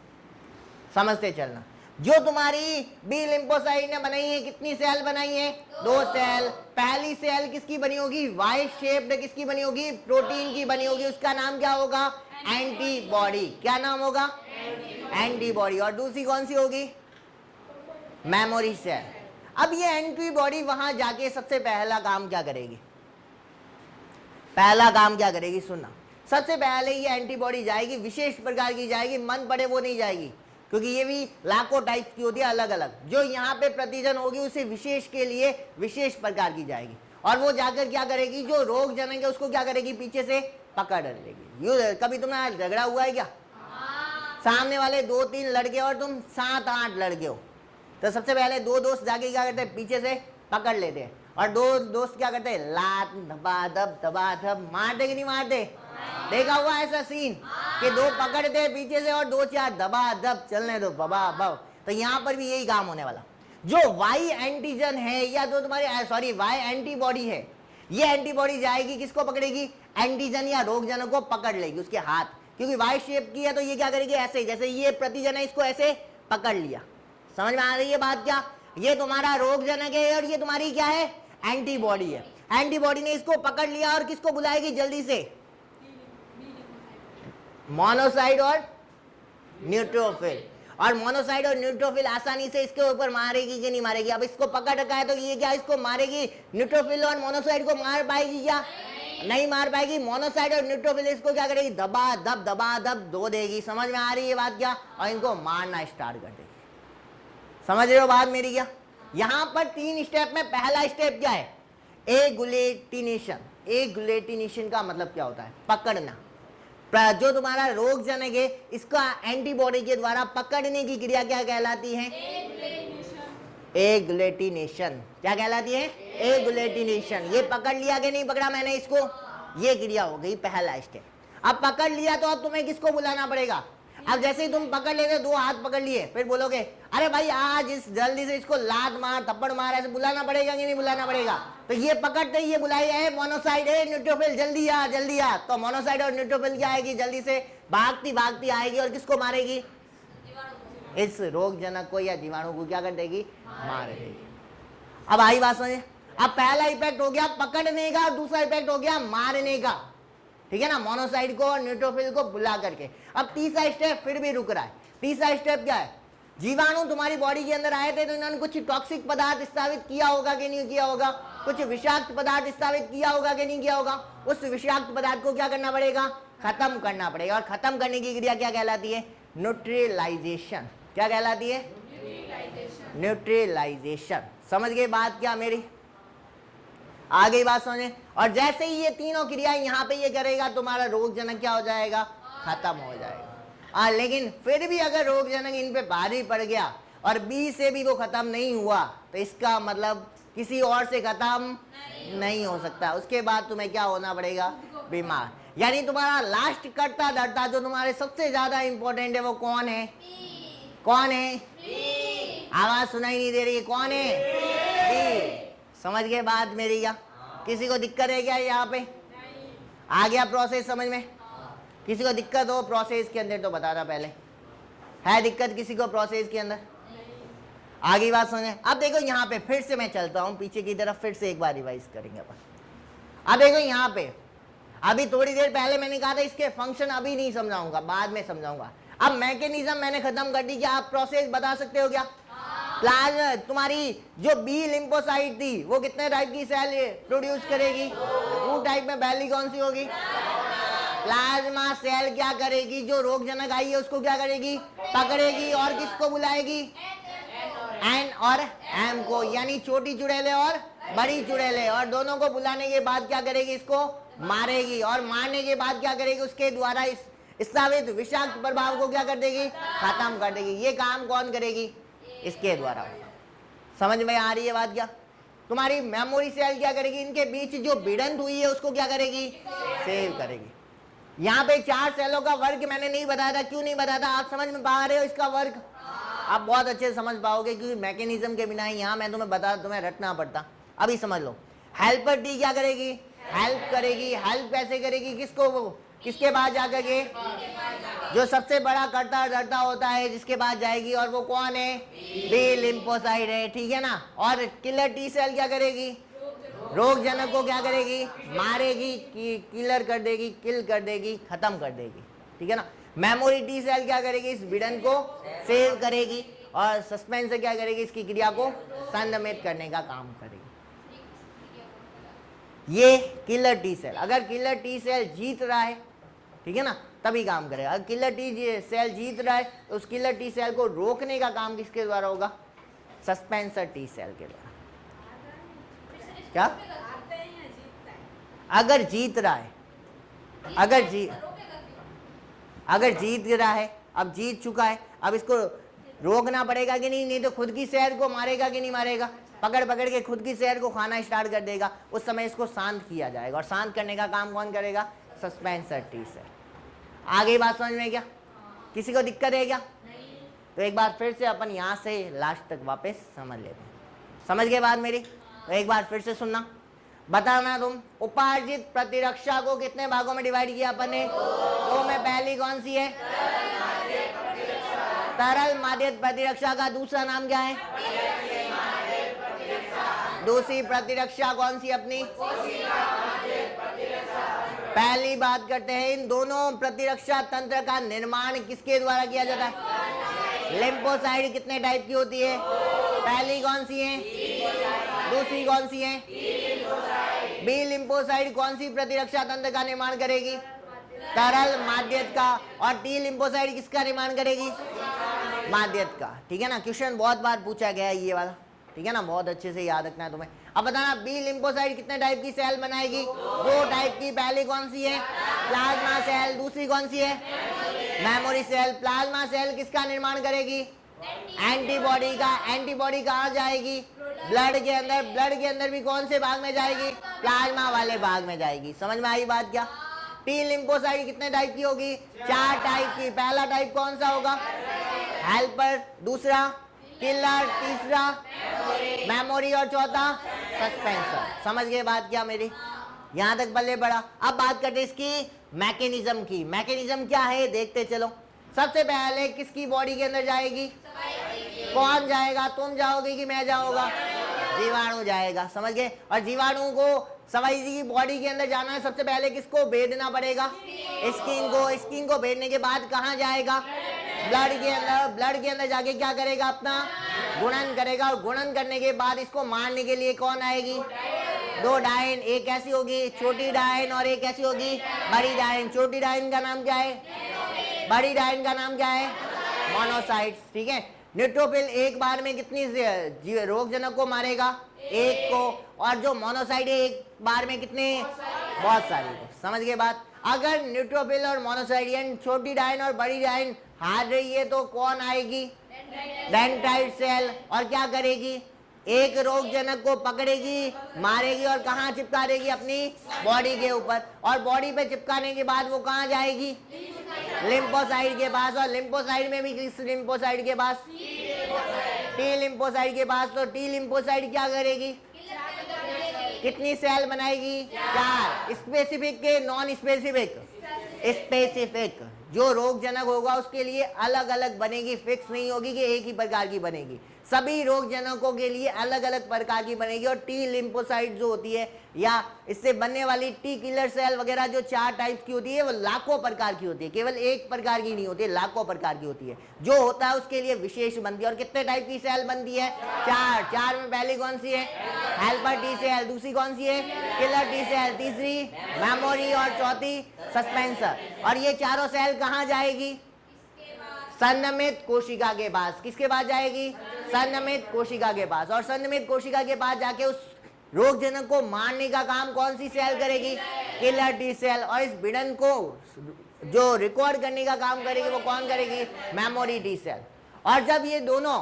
समझते चलना। जो तुम्हारी बी लिम्फोसाइट ने बनाई है, कितनी सेल बनाई है, दो सेल। पहली सेल किसकी बनी होगी, वाई शेप्ड, किसकी बनी होगी, प्रोटीन की बनी होगी, उसका नाम क्या होगा, एंटीबॉडी। क्या नाम होगा, एंटीबॉडी। और दूसरी कौन सी होगी, मेमोरी सेल। अब ये एंटीबॉडी वहां जाके सबसे पहला काम क्या करेगी, पहला काम क्या करेगी, सुनना। सबसे पहले ये एंटीबॉडी जाएगी, विशेष प्रकार की जाएगी, मन पड़े वो नहीं जाएगी, क्योंकि ये भी लाखों टाइप की होती है अलग अलग। जो यहाँ पे प्रतिजन होगी उसे विशेष के लिए विशेष प्रकार की जाएगी, और वो जाकर क्या करेगी, जो रोग जनक है उसको क्या करेगी, पीछे से पकड़ लेगी। कभी तुम्हारा झगड़ा हुआ है क्या, सामने वाले 2-3 लड़के और तुम 7-8 लड़के हो, तो सबसे पहले दो दोस्त जाके क्या करते हैं, पीछे से पकड़ लेते हैं, और दो दोस्त क्या करते हैं, लात दबा धब मारते कि नहीं मारते, देखा हुआ ऐसा सीन कि दो पकड़ते पीछे से और 2-4 दबा दब चलने दो बबा बब। तो यहाँ पर भी यही काम होने वाला। जो वाई एंटीजन है या जो तुम्हारी सॉरी वाई एंटीबॉडी है, ये एंटीबॉडी जाएगी, किसको पकड़ेगी, एंटीजन या रोगजनक को पकड़ लेगी उसके हाथ, क्योंकि वाई शेप की है तो ये क्या करेगी, ऐसे जैसे ये प्रतिजन है इसको ऐसे पकड़ लिया। समझ में आ रही है बात क्या, ये तुम्हारा रोगजनक है और ये तुम्हारी क्या है, एंटीबॉडी है। एंटीबॉडी ने इसको पकड़ लिया और किसको बुलाएगी जल्दी से, मोनोसाइट और न्यूट्रोफिल। और मोनोसाइट और न्यूट्रोफिल आसानी से इसके ऊपर मारेगी कि नहीं मारेगी। अब इसको पकड़ रखा है तो ये क्या इसको मारेगी, न्यूट्रोफिल और मोनोसाइट को मार पाएगी क्या, नहीं मार पाएगी। मोनोसाइट और न्यूट्रोफिल इसको क्या करेगी, दबा दब धो देगी। समझ में आ रही है बात क्या, और इनको मारना स्टार्ट कर देगी। समझ रहे हो बात मेरी क्या, यहां पर 3 स्टेप में पहला स्टेप क्या है? एगुलेटिनेशन। एगुलेटिनेशन का मतलब क्या होता है? पकड़ना। जो तुम्हारा रोगजनक है इसका एंटीबॉडी के द्वारा पकड़ने की क्रिया क्या कहलाती है? एगुलेटिनेशन। क्या कहलाती है? एगुलेटिनेशन। ये पकड़ लिया कि नहीं पकड़ा मैंने इसको, ये क्रिया हो गई पहला स्टेप। अब पकड़ लिया तो अब तुम्हें किसको बुलाना पड़ेगा? अब जैसे ही तुम पकड़ लेते, 2 हाथ पकड़ लिए, फिर बोलोगे अरे भाई आज इस जल्दी से इसको लात मार, थप्पड़ मार, ऐसे बुलाना पड़ेगा कि नहीं बुलाना पड़ेगा? तो ये पकड़ते ही ये बुलाई है मोनोसाइड है न्यूट्रोफिल, जल्दी आ जल्दी आ। तो मोनोसाइड और न्यूट्रोफिल क्या आएगी? जल्दी से भागती भागती आएगी और किसको मारेगी? इस रोगजनक को या जीवाणु को क्या कर देगी? मार देगी। अब आई बात समझे? अब पहला इफेक्ट हो गया पकड़ने का, दूसरा इफेक्ट हो गया मारने का, ठीक है ना, मोनोसाइड को और न्यूट्रोफिल को बुला करके। अब तीसरा स्टेप फिर भी रुक रहा है। तीसरा स्टेप क्या है? जीवाणु तुम्हारी बॉडी के अंदर आए थे तो इन्होंने कुछ टॉक्सिक पदार्थ स्रावित किया होगा कि नहीं किया होगा? कुछ विषाक्त पदार्थ स्रावित किया होगा कि नहीं किया होगा? उस विषाक्त पदार्थ को क्या करना पड़ेगा? खत्म करना पड़ेगा। और खत्म करने की क्रिया क्या कहलाती है? न्यूट्रलाइजेशन। क्या कहलाती है? न्यूट्रलाइजेशन। समझ गए बात क्या मेरी? आ गई बात समझे? और जैसे ही ये तीनों क्रियाएं यहाँ पे ये करेगा, तुम्हारा रोगजनक क्या हो जाएगा? खत्म हो जाएगा। लेकिन फिर भी अगर रोगजनक इन पे भारी पड़ गया और बी से भी वो खत्म नहीं हुआ, तो इसका मतलब किसी और से खत्म नहीं हो सकता। उसके बाद तुम्हें क्या होना पड़ेगा? बीमार। यानी तुम्हारा लास्ट करता धरता जो तुम्हारे सबसे ज्यादा इंपॉर्टेंट है वो कौन है? कौन है? आवाज सुनाई नहीं दे रही है, कौन है? समझ गए बात मेरी? क्या किसी को दिक्कत है क्या यहाँ पे? आ गया प्रोसेस समझ में? किसी को दिक्कत हो प्रोसेस के अंदर तो बता था पहले। है दिक्कत किसी को प्रोसेस के अंदर? आगे बात समझे? अब देखो यहाँ पे फिर से मैं चलता हूँ पीछे की तरफ, फिर से एक बार रिवाइज करेंगे अपन। अब देखो यहाँ पे अभी थोड़ी देर पहले मैंने कहा था इसके फंक्शन अभी नहीं समझाऊंगा, बाद में समझाऊंगा। अब मैकेनिज्म मैंने खत्म कर दी। क्या आप प्रोसेस बता सकते हो क्या? प्लाज्मा तुम्हारी जो बी लिम्फोसाइट थी वो कितने टाइप की सेल प्रोड्यूस करेगी? 2 टाइप में। पहली कौन सी होगी? प्लाज्मा सेल क्या करेगी? जो रोगजनक आई है उसको क्या करेगी? पकड़ेगी और किसको बुलाएगी? एन और एम को, यानी छोटी चुड़ैले और बड़ी चुड़ैले, और दोनों को बुलाने के बाद क्या करेगी? इसको मारेगी। और मारने के बाद क्या करेगी? उसके द्वारा इस स्रावित विषाक्त प्रभाव को क्या कर देगी? खत्म कर देगी। ये काम कौन करेगी? इसके द्वारा। समझ में आ रही है बात? क्या तुम्हारी मेमोरी सेल क्या करेगी? इनके बीच जो भिड़ंत हुई है उसको क्या करेगी? सेव करेगी। यहाँ पे 4 सेलों का वर्ग मैंने नहीं बताया था। क्यों नहीं बताया था? आप समझ में पा रहे हो इसका वर्ग? आप बहुत अच्छे से समझ पाओगे क्योंकि मैकेनिज्म के बिना यहाँ मैं तुम्हें बता, तुम्हें रटना पड़ता। अभी समझ लो। हेल्पर टी क्या करेगी? हेल्प करेगी। हेल्प कैसे करेगी? किसको? वो किसके बाद जाकर के? जो सबसे बड़ा करता धरता होता है जिसके बाद जाएगी, और वो कौन है? बी लिम्फोसाइट है, ठीक है ना। और किलर टी सेल क्या करेगी? रोगजनक को क्या करेगी? मारेगी, किलर कर देगी, किल कर देगी, खत्म कर देगी, ठीक है ना। मेमोरी टी सेल क्या करेगी? इस भिड़न को सेव करेगी और सस्पेंस से क्या करेगी? इसकी क्रिया को संदमित करने का काम करेगी। ये किलर टी सेल। अगर किलर टी सेल जीत रहा है, ठीक है ना, तभी काम करेगा। अगर किलर टी सेल जीत रहा है तो उस किलर टी सेल को रोकने का काम किसके द्वारा होगा? सस्पेंसर टी सेल के द्वारा। क्या? अगर जीत रहा है, अगर जीत रहा है, अब जीत चुका है, अब इसको रोकना पड़ेगा कि नहीं? नहीं तो खुद की सेल को मारेगा कि नहीं मारेगा? पकड़ पकड़ के खुद की सेल को खाना स्टार्ट कर देगा। उस समय इसको शांत किया जाएगा, और शांत करने का काम कौन करेगा? Suppressor T cell. आगे बात समझ में? क्या किसी को दिक्कत है क्या? तो एक बार फिर से अपन यहाँ से लास्ट तक वापस समझ लेते हैं। समझ गए बात मेरी? तो एक बार फिर से सुनना, बताना तुम। उपार्जित प्रतिरक्षा को कितने भागों में डिवाइड किया अपन ने? 2 में। पहली कौन सी है? तरल माध्यम प्रतिरक्षा का दूसरा नाम क्या है? दूसरी प्रतिरक्षा कौन सी अपनी? पहली बात करते हैं, इन दोनों प्रतिरक्षा तंत्र का निर्माण किसके द्वारा किया जाता है? लिम्फोसाइड कितने टाइप की होती है? पहली कौन सी है? दूसरी कौन सी है? बी लिम्फोसाइड कौन सी प्रतिरक्षा तंत्र का निर्माण करेगी? तरल माध्यम का। और टी लिम्फोसाइड किसका निर्माण करेगी? माध्यम का, ठीक है ना। क्वेश्चन बहुत बार पूछा गया है ये वाला। ठीक है ना, बहुत अच्छे से याद रखना है तुम्हें। अब बताना बी लिम्फोसाइट कितने टाइप की सेल बनाएगी? 2 टाइप की। पहली कौन सी है? Plasma cell. दूसरी कौन सी है? Memory cell. प्लाज्मा सेल किसका निर्माण करेगी? एंटीबॉडी का। एंटीबॉडी कहाँ जाएगी? ब्लड के अंदर। ब्लड के अंदर भी कौन से भाग में जाएगी? प्लाज्मा वाले भाग में जाएगी। समझ में आई बात क्या? टी लिम्फोसाइट कितने टाइप की होगी? 4 टाइप की। पहला टाइप कौन सा होगा? हेल्पर। दूसरा किलर। तीसरा मेमोरी और चौथा सस्पेंसर। समझ गए बात क्या मेरी? यहां तक बल्ले बड़ा। अब बात करते इसकी मैकेनिज्म की। मैकेनिज्म क्या है देखते चलो। सबसे पहले किसकी बॉडी के अंदर जाएगी? कौन जाएगा? तुम जाओगे कि मैं जाऊंगा? जीवाणु जाएगा। समझ गए? और जीवाणु को सवाई जी की बॉडी के अंदर जाना है, सबसे पहले किसको भेदना पड़ेगा? स्किन को। स्किन को भेदने के बाद कहाँ जाएगा? ब्लड के अंदर। ब्लड के अंदर जाके क्या करेगा? अपना गुणन करेगा। और गुणन करने के बाद इसको मारने के लिए कौन आएगी? 2 डायन। एक ऐसी होगी छोटी डायन और एक ऐसी होगी बड़ी डायन। छोटी डायन का नाम क्या है? बड़ी डायन का नाम क्या है? मोनोसाइट्स। ठीक है। न्यूट्रोफिल एक बार में कितनी रोगजनक को मारेगा? एक को। और जो मोनोसाइट है एक बार में कितने? बहुत सारी को। समझ गए बात? अगर न्यूट्रोफिल और मोनोसाइट यानी छोटी डायन और बड़ी डायन हार रही है तो कौन आएगी? Dendrite cell. और क्या करेगी? एक रोगजनक को पकड़ेगी, मारेगी और कहाँ चिपका देगी? अपनी बॉडी के ऊपर। और बॉडी पे चिपकाने के बाद वो कहाँ जाएगी? लिम्फोसाइट के पास। और लिम्फोसाइट में भी किस लिम्फोसाइट के पास? टी लिम्फोसाइट के पास। तो टी लिम्फोसाइट क्या करेगी? कितनी सेल बनाएगी? 4। स्पेसिफिक के नॉन स्पेसिफिक? स्पेसिफिक। जो रोगजनक होगा उसके लिए अलग अलग बनेगी, फिक्स नहीं होगी कि एक ही प्रकार की बनेगी। सभी रोगजनकों के लिए अलग अलग प्रकार की बनेगी। और टी लिम्फोसाइट जो होती है या इससे बनने वाली टी किलर सेल वगैरह जो 4 टाइप की होती है वो लाखों प्रकार की होती है, केवल एक प्रकार की नहीं होती है, लाखों प्रकार की होती है। जो होता है उसके लिए विशेष बनती है। और कितने टाइप की सेल बनती है? 4 में पहली कौन सी है? Helper T cell. दूसरी कौन सी है? Killer T cell. तीसरी मेमोरी और चौथी सस्पेंसर। और ये चारों सेल कहाँ जाएगी? संनमित कोशिका के पास। किसके पास जाएगी? संनमित कोशिका के पास। और संनमित कोशिका के पास जाके उस रोगजनक को मारने का काम कौन सी सेल करेगी? Killer T cell. और इस भिड़न को जो रिकॉर्ड करने का काम करेगी वो कौन करेगी? Memory T cell. और जब ये दोनों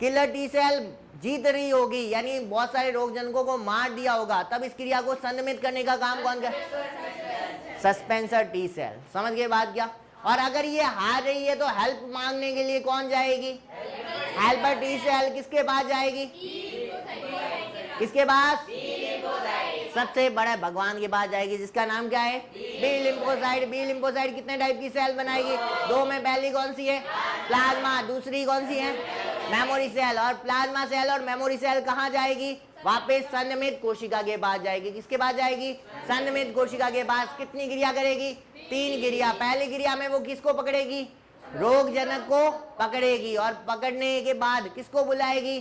किलर टी सेल जीत रही होगी यानी बहुत सारे रोगजनकों को मार दिया होगा, तब इस क्रिया को संनमित करने का काम कौन करेगा? Suppressor T cell. समझ गए बात क्या? और अगर ये हार रही है तो हेल्प मांगने के लिए कौन जाएगी? Helper T cell. किसके पास जाएगी? किसके पास? सबसे बड़ा भगवान के पास जाएगी जिसका नाम क्या है? B lymphocyte. बी लिम्फोसाइट कितने टाइप की सेल बनाएगी? 2 में पहली कौन सी है? प्लाज्मा। दूसरी कौन सी है? Memory cell. और प्लाज्मा सेल और मेमोरी सेल कहाँ जाएगी? वापस संनमित कोशिका के पास जाएगी। किसके पास जाएगी? संनमित कोशिका के पास। कितनी क्रिया करेगी? 3 क्रिया। पहली क्रिया में वो किसको पकड़ेगी? रोगजनक को पकड़ेगी। और पकड़ने के बाद किसको बुलाएगी?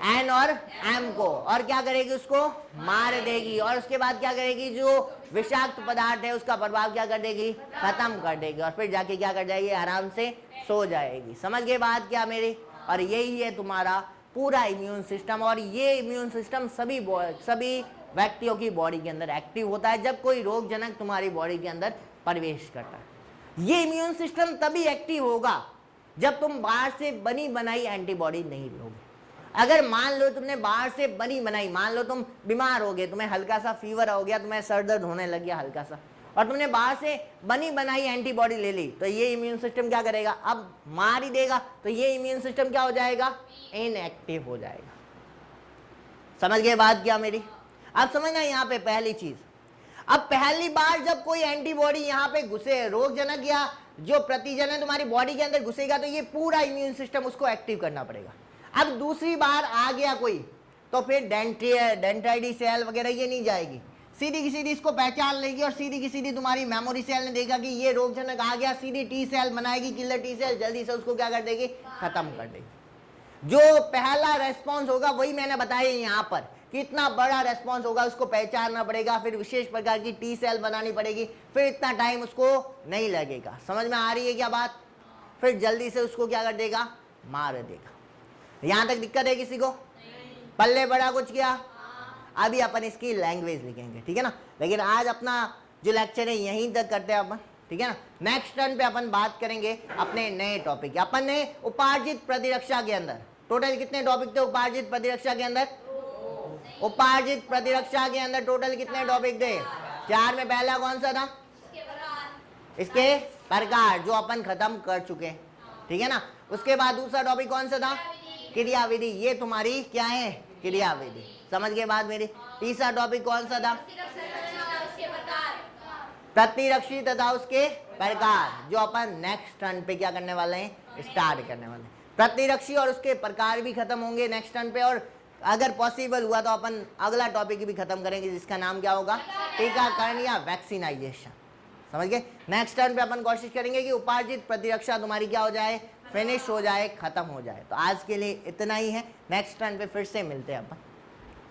एन और एम को। और क्या करेगी? उसको मार देगी। और उसके बाद क्या करेगी? जो विषाक्त पदार्थ है उसका प्रभाव क्या कर देगी? खत्म कर देगी। और फिर जाके क्या कर जाएगी? आराम से सो जाएगी। समझ गए बात क्या मेरी? और यही है तुम्हारा पूरा इम्यून सिस्टम। और ये इम्यून सिस्टम सभी व्यक्तियों की बॉडी के अंदर एक्टिव होता है जब कोई रोगजनक तुम्हारी बॉडी के अंदर प्रवेश करता है। ये इम्यून सिस्टम तभी एक्टिव होगा जब तुम बाहर से बनी बनाई एंटीबॉडी नहीं लोगे। अगर मान लो तुमने बाहर से बनी बनाई, मान लो तुम बीमार हो गए, तुम्हें हल्का सा फीवर हो गया, तुम्हें सर दर्द होने लग गया हल्का सा, और तुमने बाहर से बनी बनाई एंटीबॉडी ले ली, तो ये इम्यून सिस्टम क्या करेगा? अब मार ही देगा। तो ये इम्यून सिस्टम क्या हो जाएगा? इनएक्टिव हो जाएगा। समझ गए बात क्या मेरी? अब समझना यहाँ पे पहली चीज, अब पहली बार जब कोई एंटीबॉडी यहाँ पे घुसे, रोगजनक या जो प्रतिजन है तुम्हारी बॉडी के अंदर घुसेगा, तो ये पूरा इम्यून सिस्टम उसको एक्टिव करना पड़ेगा। अब दूसरी बार आ गया कोई, तो फिर डेंड्राइट सेल वगैरह ये नहीं जाएगी, सीधी की सीधी इसको पहचान लेगी और सीधी की सीधी तुम्हारी मेमोरी सेल ने देखा कि ये रोगजनक आ गया, सीधी टी सेल बनाएगी, किलर टी सेल, जल्दी से उसको क्या कर देगी? खत्म कर देगी। जो पहला रेस्पॉन्स होगा वही मैंने बताया यहाँ पर, कितना बड़ा रेस्पॉन्स होगा उसको पहचानना पड़ेगा, फिर विशेष प्रकार की टी सेल बनानी पड़ेगी, फिर इतना टाइम उसको नहीं लगेगा। समझ में आ रही है क्या बात? फिर जल्दी से उसको क्या कर देगा? मार देगा। यहाँ तक दिक्कत है किसी को? पल्ले बड़ा कुछ किया? अभी अपन इसकी लैंग्वेज लिखेंगे, ठीक है ना। लेकिन आज अपना जो लेक्चर है यहीं तक करते हैं अपन, ठीक है ना। नेक्स्ट टर्न पे अपन बात करेंगे अपने नए टॉपिक। अपन ने उपार्जित प्रतिरक्षा के अंदर टोटल कितने टॉपिक थे? उपार्जित प्रतिरक्षा के अंदर, उपार्जित प्रतिरक्षा के अंदर टोटल कितने टॉपिक थे? 4 में पहला कौन सा था? इसके प्रकार, जो अपन खत्म कर चुके, ठीक है ना। उसके बाद दूसरा टॉपिक कौन सा था? क्रियाविधि। ये तुम्हारी क्या है? क्रियाविधि। समझ गए बात मेरी? तीसरा टॉपिक कौन सा था? प्रतिरक्षी तथा उसके प्रकार, जो अपन नेक्स्ट टर्न पे क्या करने वाले हैं? स्टार्ट करने वाले हैं। प्रतिरक्षी और उसके प्रकार भी खत्म होंगे नेक्स्ट टर्न पे, और अगर पॉसिबल हुआ तो अपन अगला टॉपिक भी खत्म करेंगे जिसका नाम क्या होगा? टीकाकरण या वैक्सीनाइजेशन। समझ गए? नेक्स्ट टर्न पे अपन कोशिश करेंगे कि उपार्जित प्रतिरक्षा तुम्हारी क्या हो जाए? फिनिश हो जाए, खत्म हो जाए। तो आज के लिए इतना ही है। नेक्स्ट टर्न पे फिर से मिलते हैं अपन।